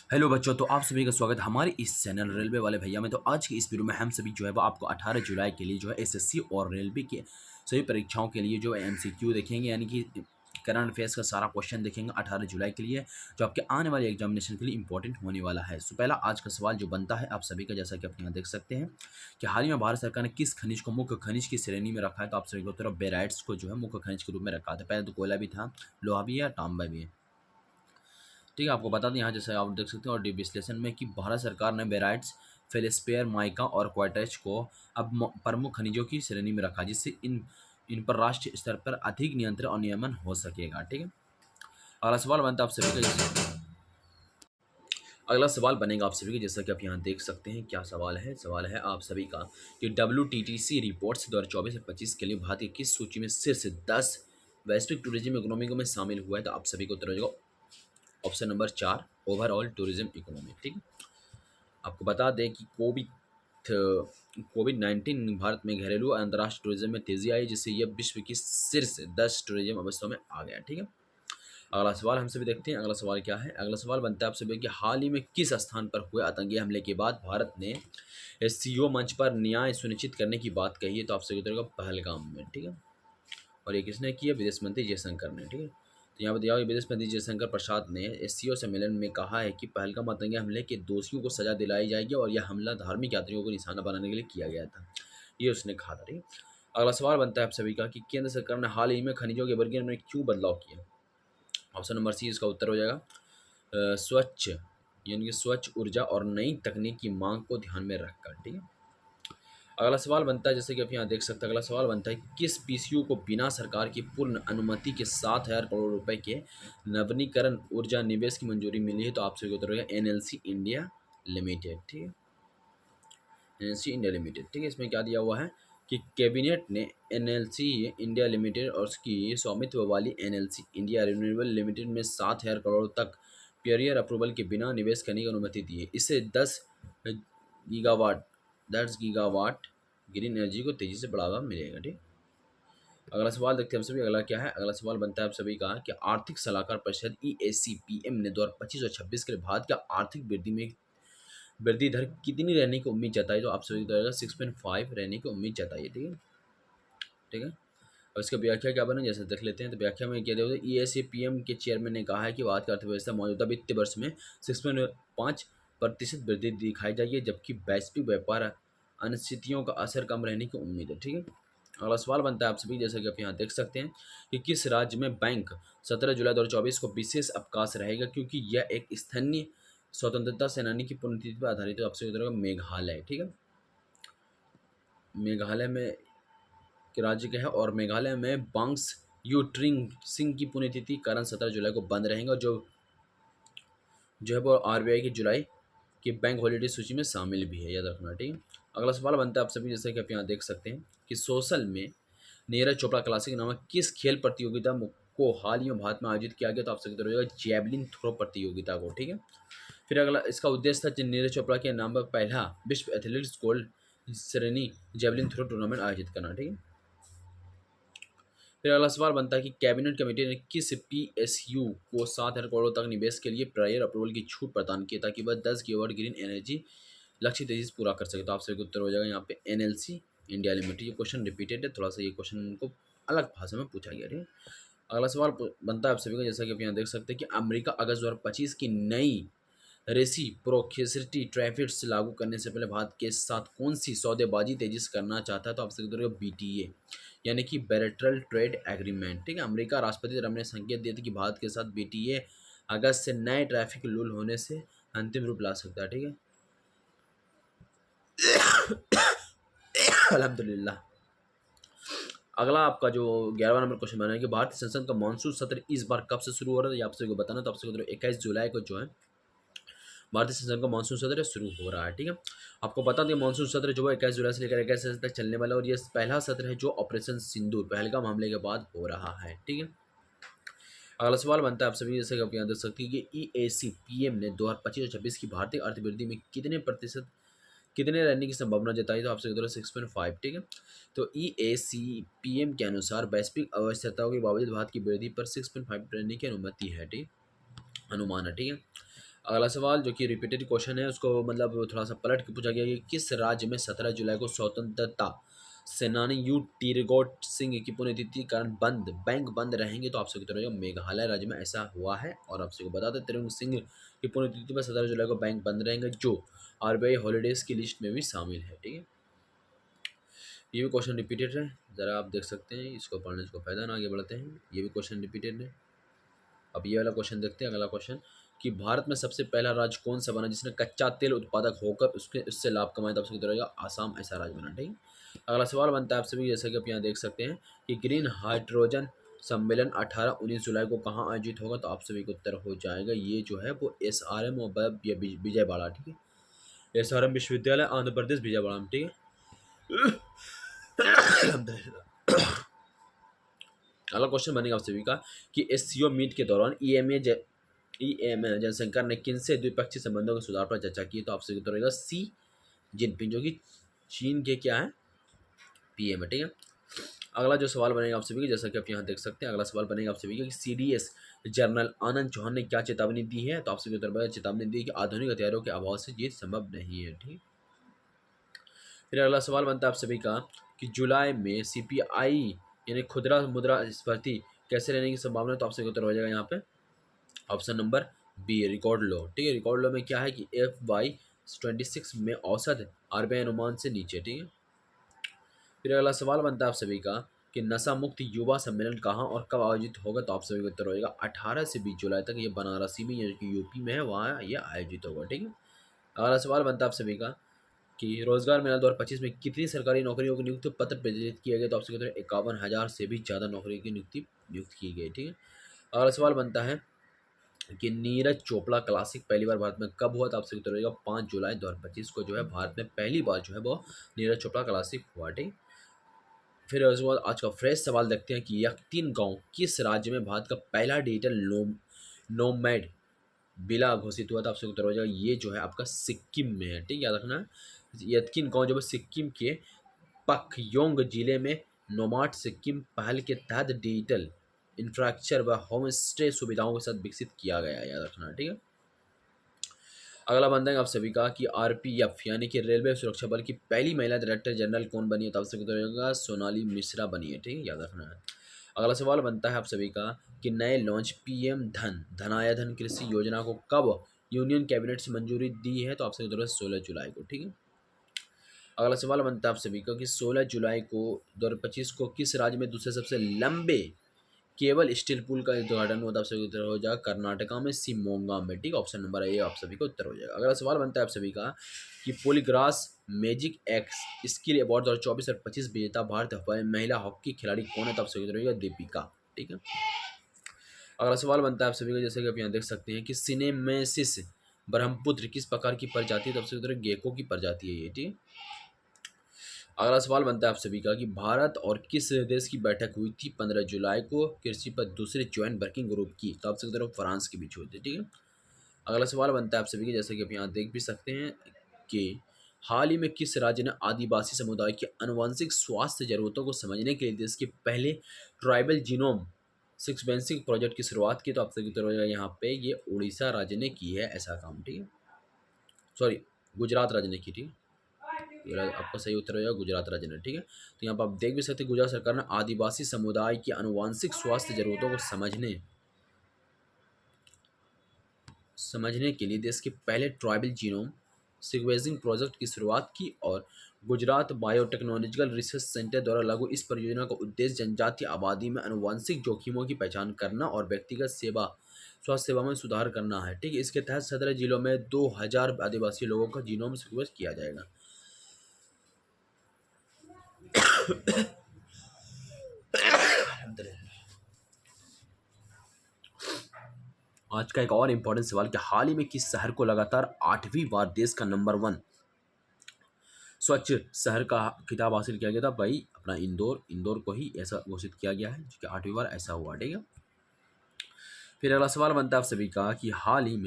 Hello बच्चों, तो आप सभी का स्वागत है हमारे इस चैनल रेलवे वाले भैया में। तो आज की इस वीडियो में हम सभी जो है वो आपको 18 जुलाई के लिए जो है एसएससी और रेलवे के सभी परीक्षाओं के लिए जो है एमसीक्यू देखेंगे, यानी कि करंट अफेयर्स का सारा क्वेश्चन देखेंगे 18 जुलाई के लिए, जो आपके आने वाले एग्जामिनेशन के लिए इंपॉर्टेंट होने वाला है। सो पहला आज का सवाल जो बनता है आप सभी का, जैसा कि आप यहाँ देख सकते हैं कि हाल ही में भारत सरकार ने किस खनिज को मुख्य खनिज की श्रेणी में रखा है। तो आप सभी को उत्तर बेराइट्स को जो है मुख्य खनिज के रूप में रखा था। पहले तो कोयला भी था, लोहा भी है, तांबा भी है। ठीक है, आपको बता दें यहाँ जैसे आप देख सकते हैं और डी विश्लेषण में कि भारत सरकार ने बेराइट्स, फेलिस्पेयर, माइका और क्वार्टेज को अब प्रमुख खनिजों की श्रेणी में रखा, जिससे इन पर राष्ट्रीय स्तर पर अधिक नियंत्रण और नियमन हो सकेगा। ठीक है, अगला सवाल बनता है आप सभी का, अगला सवाल बनेगा आप सभी के, जैसा कि आप यहाँ देख सकते हैं क्या सवाल है। सवाल है आप सभी का कि WTTC रिपोर्ट्स 2024 से 25 के लिए भारत की किस सूची में शीर्ष 10 वैश्विक टूरिज्म इकोनॉमी में शामिल हुआ है। तो आप सभी को उत्तर हो जाएगा option number 4, overall tourism economy. ठीक है, आपको बता दें कि कोविड-19 भारत में घरेलू और अंतर्राष्ट्रीय टूरिज्म में तेजी आई, जिससे यह विश्व की शीर्ष 10 टूरिज्म अवस्था में आ गया। ठीक है, अगला सवाल हम सभी देखते हैं। अगला सवाल क्या है। अगला सवाल बनता है आप सभी कि हाल ही में किस स्थान पर हुए आतंकी हमले के बाद भारत ने एससीओ मंच पर न्याय सुनिश्चित करने की बात कही है। तो आप सभी को पहलगाम में। ठीक है, और ये किसने किया? विदेश मंत्री जयशंकर ने। ठीक है, तो यहाँ पर दिया हुआ विदेश मंत्री जयशंकर प्रसाद ने एससीओ सम्मेलन में कहा है कि पहलगाम आतंकी हमले के दोषियों को सजा दिलाई जाएगी और यह हमला धार्मिक यात्रियों को निशाना बनाने के लिए किया गया था, ये उसने कहा था। ठीक है, अगला सवाल बनता है आप सभी का कि केंद्र सरकार ने हाल ही में खनिजों के वर्गीकरण में क्यों बदलाव किया। ऑप्शन नंबर सी इसका उत्तर हो जाएगा स्वच्छ, यानी कि स्वच्छ ऊर्जा और नई तकनीक की मांग को ध्यान में रखकर। ठीक है, अगला सवाल बनता है जैसे कि आप यहाँ देख सकते हैं। अगला सवाल बनता है किस पीसीयू को बिना सरकार की पूर्ण अनुमति के 7,000 करोड़ रुपए के नवीनीकरण ऊर्जा निवेश की मंजूरी मिली है। तो आप सभी को उत्तर होगा एनएलसी इंडिया लिमिटेड। ठीक है, एनएलसी इंडिया लिमिटेड। ठीक है, इसमें क्या दिया हुआ है कि कैबिनेट ने एनएलसी इंडिया लिमिटेड और उसकी स्वामित्व वाली एनएलसी इंडिया रिन्यूएबल लिमिटेड में 7,000 करोड़ तक पेरियर अप्रूवल के बिना निवेश करने की अनुमति दी है। इससे 10 गीगावाट ग्रीन एनर्जी को तेजी से बढ़ावा मिलेगा। ठीक, अगला सवाल देखते हैं हम सभी। अगला क्या है। अगला सवाल बनता है आप सभी का कि आर्थिक सलाहकार परिषद EAC-PM ने 2025 और 26 के लिए भारत का आर्थिक वृद्धि दर कितनी रहने की उम्मीद जताई। तो आप सभी को 6.5 रहने की उम्मीद जताई। ठीक है, ठीक है, और इसका व्याख्या क्या बने जैसे देख लेते हैं। तो व्याख्या में क्या देखो, EAC-PM के चेयरमैन ने कहा है कि भारत की अर्थव्यवस्था मौजूदा वित्तीय वर्ष में 6.5% वृद्धि दिखाई जाएगी, जबकि वैश्विक व्यापार अनिश्चितियों का असर कम रहने की उम्मीद है। ठीक है, अगला सवाल बनता है आप सभी, जैसा कि आप यहाँ देख सकते हैं कि किस राज्य में बैंक 17 जुलाई 2024 को विशेष अवकाश रहेगा, क्योंकि यह एक स्थानीय स्वतंत्रता सेनानी की पुण्यतिथि पर आधारित है। आपसे उधर मेघालय। ठीक है, मेघालय में के राज्य के है और मेघालय में बांग्स यू ट्रिंग सिंह की पुण्यतिथि कारण 17 जुलाई को बंद रहेंगे, और जो है वो RBI की जुलाई की बैंक हॉलीडे सूची में शामिल भी है, याद रखना। ठीक है, अगला सवाल बनता है आप सभी, जैसे कि आप यहाँ देख सकते हैं कि सोशल में नीरज चोपड़ा क्लासिक नामक किस खेल प्रतियोगिता को हाल ही में भारत में आयोजित किया गया। तो आप सभी तरह जैवलिन थ्रो प्रतियोगिता को। ठीक है, फिर अगला इसका उद्देश्य था नीरज चोपड़ा के नाम पर पहला विश्व एथलेटिक्स गोल्ड श्रेणी जैवलिन थ्रो टूर्नामेंट आयोजित करना। ठीक है, फिर अगला सवाल बनता है कि कैबिनेट कमेटी ने किस PSU को 7,000 करोड़ तक निवेश के लिए प्रायर अप्रूवल की छूट प्रदान की ताकि वह 10 गीगावाट ग्रीन एनर्जी लक्ष्य तेजी से पूरा कर सके। तो आप सभी को उत्तर हो जाएगा यहाँ पे एनएलसी इंडिया लिमिटेड। ये क्वेश्चन रिपीटेड है, थोड़ा सा ये क्वेश्चन को अलग भाषा में पूछा गया है। अगला सवाल बनता है आप सभी को, जैसा कि आप यहाँ देख सकते हैं कि अमेरिका अगस्त 2025 की नई रेसिप्रोकेसिटी टैरिफ्स लागू करने से पहले भारत के साथ कौन सी सौदेबाजी तेजी से करना चाहता है। तो आपसे BTA, यानी कि बैरिटरल ट्रेड एग्रीमेंट। ठीक है, अमेरिका राष्ट्रपति ट्रम्प ने संकेत दिए थे कि भारत के साथ BTA अगस्त से नए ट्रैफिक रूल होने से अंतिम रूप ला सकता है। ठीक है, अल्हम्दुलिल्लाह। अगला आपका जो 11वां नंबर क्वेश्चन बना है कि भारतीय संसद का मानसून सत्र इस बार कब से शुरू हो रहा है, ये आप सभी को बताना। तो आप सभी को 21 जुलाई को जो है भारतीय संसद का मानसून सत्र शुरू हो रहा है। ठीक है, आपको बता दें मानसून सत्र जो है 21 जुलाई से लेकर 21 तक चलने वाला है, और ये पहला सत्र है जो ऑपरेशन सिंदूर पहलगाम हमले के बाद हो रहा है। ठीक है, अगला सवाल बनता है आप सभी, जैसे कि आप यहाँ देख सकते हैं कि EAC-PM ने 2025 और 26 की भारतीय अर्थवृद्धि में कितने रहने की संभावना जताई। तो आपसे 6.5। ठीक है, तो EAC-PM के अनुसार वैश्विक अवस्थिरताओं के बावजूद भारत की वृद्धि पर 6.5 रहने की अनुमति है। ठीक, अनुमान है। ठीक है, अगला सवाल जो कि रिपीटेड क्वेश्चन है, उसको मतलब थोड़ा सा पलट के पूछा गया कि किस राज्य में 17 जुलाई को स्वतंत्रता सेनानी यू टीरगोट सिंह की पुण्यतिथि के कारण बैंक बंद रहेंगे? तो आपसे उत्तर होगा मेघालय राज्य में ऐसा हुआ है। और आपसे को बता दें तिरुंग सिंह की पुण्यतिथि पर 17 जुलाई को बैंक बंद रहेंगे, जो आरबीआई हॉलीडेज की लिस्ट में भी शामिल है। ठीक है, ये भी क्वेश्चन रिपीटेड है, ज़रा आप देख सकते हैं, इसको पढ़ने से फायदा ना, आगे बढ़ते हैं। ये भी क्वेश्चन रिपीटेड है। अब ये वाला क्वेश्चन देखते हैं, अगला क्वेश्चन कि भारत में सबसे पहला राज्य कौन सा बना जिसने कच्चा तेल उत्पादक होकर उससे लाभ कमाया? तो आपसे रहेगा आसाम ऐसा राज्य बना। ठीक है, अगला सवाल बनता है आपसे भी, जैसा कि आप यहाँ देख सकते हैं कि ग्रीन हाइड्रोजन सम्मेलन 18-19 जुलाई को कहाँ आयोजित होगा? तो आप सभी को उत्तर हो जाएगा, ये जो है वो SRM और विजयवाड़ा। ठीक है, SRM विश्वविद्यालय आंध्र प्रदेश विजयवाड़ा में। ठीक है, अगला क्वेश्चन बनेगा आप सभी का कि SCO मीट के दौरान EMA जयशंकर ने किन से द्विपक्षीय संबंधों के सुधार पर चर्चा की? तो आपसे उत्तर रहेगा सी जिनपिंग, जो कि चीन के क्या है, PM है। ठीक है, अगला जो सवाल बनेगा आप सभी का, जैसा कि आप यहाँ देख सकते हैं, अगला सवाल बनेगा आप सभी का कि CDS जनरल आनंद चौहान ने क्या चेतावनी दी है? तो आप सभी उत्तर रहेगा चेतावनी दी कि आधुनिक हथियारों के अभाव से जीत संभव नहीं है। ठीक, फिर अगला सवाल बनता है आप सभी का कि जुलाई में CPI यानी खुदरा मुद्रास्फीति कैसे रहने की संभावना है? तो आपसे उत्तर हो जाएगा यहाँ पे ऑप्शन नंबर बी, रिकॉर्ड लो। ठीक है, रिकॉर्ड लो में क्या है कि FY26 में औसत RBI अनुमान से नीचे। ठीक है, फिर अगला सवाल बनता है आप सभी का कि नशा मुक्त युवा सम्मेलन कहाँ और कब आयोजित होगा? तो आप सभी को उत्तर होगा 18 से 20 जुलाई तक, ये बनारसी में यानी कि यूपी में है, वहाँ ये आयोजित होगा। ठीक है, अगला सवाल बनता है आप सभी का कि रोजगार मेला 2025 में कितनी सरकारी नौकरियों की नियुक्ति पत्र प्रज्वलित किया गया? तो आपसे कहते हैं 51,000 से भी ज़्यादा नौकरियों की नियुक्त की गई। ठीक है, अगला सवाल बनता है कि नीरज चोपड़ा क्लासिक पहली बार भारत में कब हुआ? तो आपसे उत्तर रहेगा 5 जुलाई 2025 को जो है भारत में पहली बार जो है वो नीरज चोपड़ा क्लासिक हुआ। ठीक, फिर उसके बाद आज का फ्रेश सवाल देखते हैं कि यकीन गांव किस राज्य में भारत का पहला डिजिटल नोमैड बिला घोषित हुआ? था आपसे उत्तर हो जाएगा ये जो है आपका सिक्किम में है। ठीक, याद रखना है, यत्किन गांव जो है सिक्किम के पखयोंग जिले में नोमाड सिक्किम पहल के तहत डिजिटल इंफ्रास्ट्रक्चर व होम स्टे सुविधाओं के साथ विकसित किया गया है, याद रखना है। ठीक है, अगला बनता है आप सभी का कि RPF यानी कि रेलवे सुरक्षा बल की पहली महिला डायरेक्टर जनरल कौन बनी है? तो आपसे उत्तर होगा सोनाली मिश्रा बनी है। ठीक है, याद रखना है। अगला सवाल बनता है आप सभी का कि नए लॉन्च PM धनायाधन कृषि योजना को कब यूनियन कैबिनेट से मंजूरी दी है? तो आपसे उत्तर होगा 16 जुलाई को। ठीक है, अगला सवाल बनता है आप सभी का कि 16 जुलाई को 2025 को किस राज्य में दूसरे सबसे लंबे केवल स्टील पुल का उद्घाटन हुआ? था आप सभी उत्तर हो जाएगा कर्नाटका में शिवमोगा में। ठीक, ऑप्शन नंबर ए आप सभी को उत्तर हो जाएगा। अगला सवाल बनता है आप सभी का कि पोलीग्रास मैजिक एक्स स्किल अवार्ड 2024 और 25 विजेता भारत महिला हॉकी खिलाड़ी कौन है? तो आप सभी उत्तर हो जाएगा दीपिका। ठीक है, अगला सवाल बनता है आप सभी का, जैसे कि आप यहाँ देख सकते हैं कि सिनेमेसिस ब्रह्मपुत्र किस प्रकार की प्रजाति है? तो आप सभी उत्तर गेको की प्रजाति है ये। ठीक है, अगला सवाल बनता है आप सभी का कि भारत और किस देश की बैठक हुई थी 15 जुलाई को कृषि पर दूसरे ज्वाइंट वर्किंग ग्रुप की? तो आप सकते हो फ्रांस के बीच हुई थी। ठीक है, अगला सवाल बनता है आप सभी के, जैसे कि आप यहाँ देख भी सकते हैं कि हाल ही में किस राज्य ने आदिवासी समुदाय की आनुवंशिक स्वास्थ्य जरूरतों को समझने के लिए देश के पहले ट्राइबल जीनोम सिक्वेंसिंग प्रोजेक्ट की शुरुआत की? तो आप सभी तरह यहाँ पे ये उड़ीसा राज्य ने की है ऐसा काम। ठीक है, सॉरी गुजरात राज्य ने की। ठीक है, आपका सही उत्तर होगा गुजरात राज्य ने। ठीक है, तो यहाँ पर आप देख भी सकते हैं गुजरात सरकार ने आदिवासी समुदाय की आनुवंशिक स्वास्थ्य जरूरतों को समझने के लिए देश के पहले ट्राइबल जीनोम सिक्वेंसिंग प्रोजेक्ट की शुरुआत की। और गुजरात बायोटेक्नोलॉजिकल रिसर्च सेंटर द्वारा लागू इस परियोजना का उद्देश्य जनजातीय आबादी में आनुवंशिक जोखिमों की पहचान करना और व्यक्तिगत स्वास्थ्य सेवा में सुधार करना है। ठीक है, इसके तहत 17 जिलों में 2000 आदिवासी लोगों का जीनोम सिक्वेंस किया जाएगा। आज का एक और इम्पोर्टेंट सवाल कि हाल ही में किस शहर को लगातार 8वीं बार देश का नंबर 1 स्वच्छ शहर का खिताब हासिल किया गया था? भाई अपना इंदौर को ही ऐसा घोषित किया गया है, जो कि 8वीं बार ऐसा हुआ। ठीक है, फिर अगला सवाल बनता है आप सभी का कि हाल ही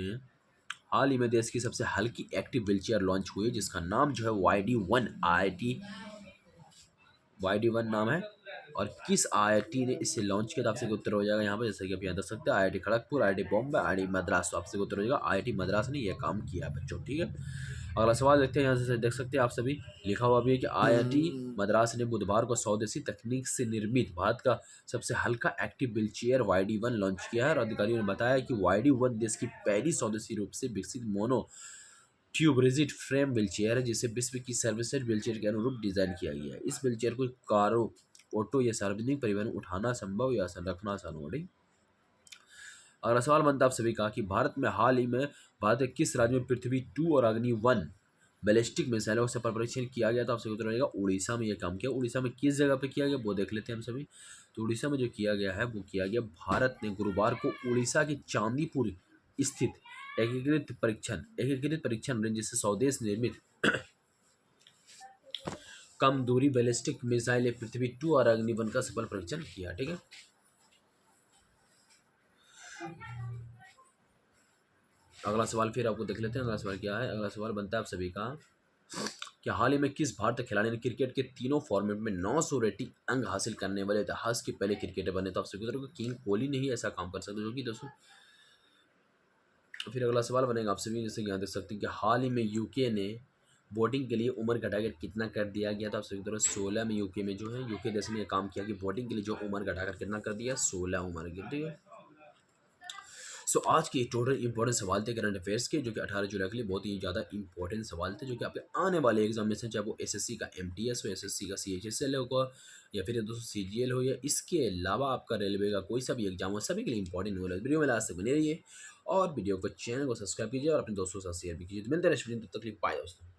में देश की सबसे हल्की एक्टिव व्हीलचेयर लॉन्च हुई, जिसका नाम जो है YD1 नाम है। और किस आईआईटी ने इसे लॉन्च किया? तो आपसे उत्तर हो जाएगा यहाँ पर, जैसे कि आप यहाँ देख सकते हैं, IIT Kharagpur, IIT Bombay, IIT Madras. तो आपसे उत्तर हो जाएगा आईआईटी मद्रास ने यह काम किया बच्चों, ठीक है। अगला सवाल देखते हैं, यहाँ से देख सकते हैं आप सभी, लिखा हुआ भी है कि आईआईटी मद्रास ने बुधवार को स्वदेशी तकनीक से निर्मित भारत का सबसे हल्का एक्टिव व्हीलचेयर YD1 लॉन्च किया है। और अधिकारियों ने बताया कि YD1 देश की पहली स्वदेशी रूप से विकसित mono tube rigid frame wheelchair है, जिसे विश्व की सर्वश्रेष्ठ व्हीलचेयर के अनुरूप डिजाइन किया गया है। इस व्हीलचेयर को कारों, ऑटो या सार्वजनिक परिवहन उठाना संभव या रखना आसान हो रही। अगला सवाल बनता है आप सभी का कि भारत में हाल ही में भारत के किस राज्य में पृथ्वी 2 और अग्नि 1 बैलिस्टिक मिसाइलों का सफल परीक्षण किया गया? तो आपसे उत्तर रहेगा उड़ीसा में यह काम किया। उड़ीसा में किस जगह पे किया गया वो देख लेते हैं हम सभी। तो उड़ीसा में जो किया गया है वो किया गया, भारत ने गुरुवार को उड़ीसा के चांदीपुर स्थित एकीकृत परीक्षण रेंज से स्वदेश निर्मित कम दूरी बैलिस्टिक मिसाइल पृथ्वी 2 और अग्नि 1 का सफल परीक्षण किया, ठीक है। अगला सवाल फिर आपको देख लेते हैं, अगला सवाल क्या है। अगला सवाल बनता है आप सभी का कि हाल ही में किस भारतीय खिलाड़ी ने क्रिकेट के तीनों फॉर्मेट में 900 रेटिंग अंक हासिल करने वाले इतिहास के पहले क्रिकेटर बने? तो आपसे किंग कोहली ने ही ऐसा काम कर सकते, जो कि दोस्तों। फिर अगला सवाल बनेगा आप सभी, जैसे यहाँ देख सकते हैं कि हाल ही में यूके ने वोटिंग के लिए उम्र घटाकर कितना कर दिया गया था? आप सभी तरह 16 में यूके में जो है, यूके देश ने काम किया कि वोटिंग के लिए जो उम्र घटाकर कितना कर दिया, 16 उम्र की, ठीक है। सो आज के टोटल इंपॉर्टेंट सवाल थे करंट अफेयर्स के, जो कि 18 जुलाई के लिए बहुत ही ज़्यादा इंपॉर्टेंट सवाल थे, जो कि आपके आने वाले एग्जामिनेशन, चाहे वो एसएससी का MTS हो, एसएससी का CHSL होगा, या फिर दोस्तों CGL हो, या इसके अलावा आपका रेलवे का कोई सा भी एग्जाम हो, सभी के लिए इंपॉर्टेंट होगा। वीडियो में लास्ट तक बने रहिए और वीडियो को चैनल को सब्सक्राइब कीजिए और अपने दोस्तों के साथ शेयर भी कीजिए। तो मिलते हैं नेक्स्ट वीडियो, तब तक के लिए बाय दोस्तों।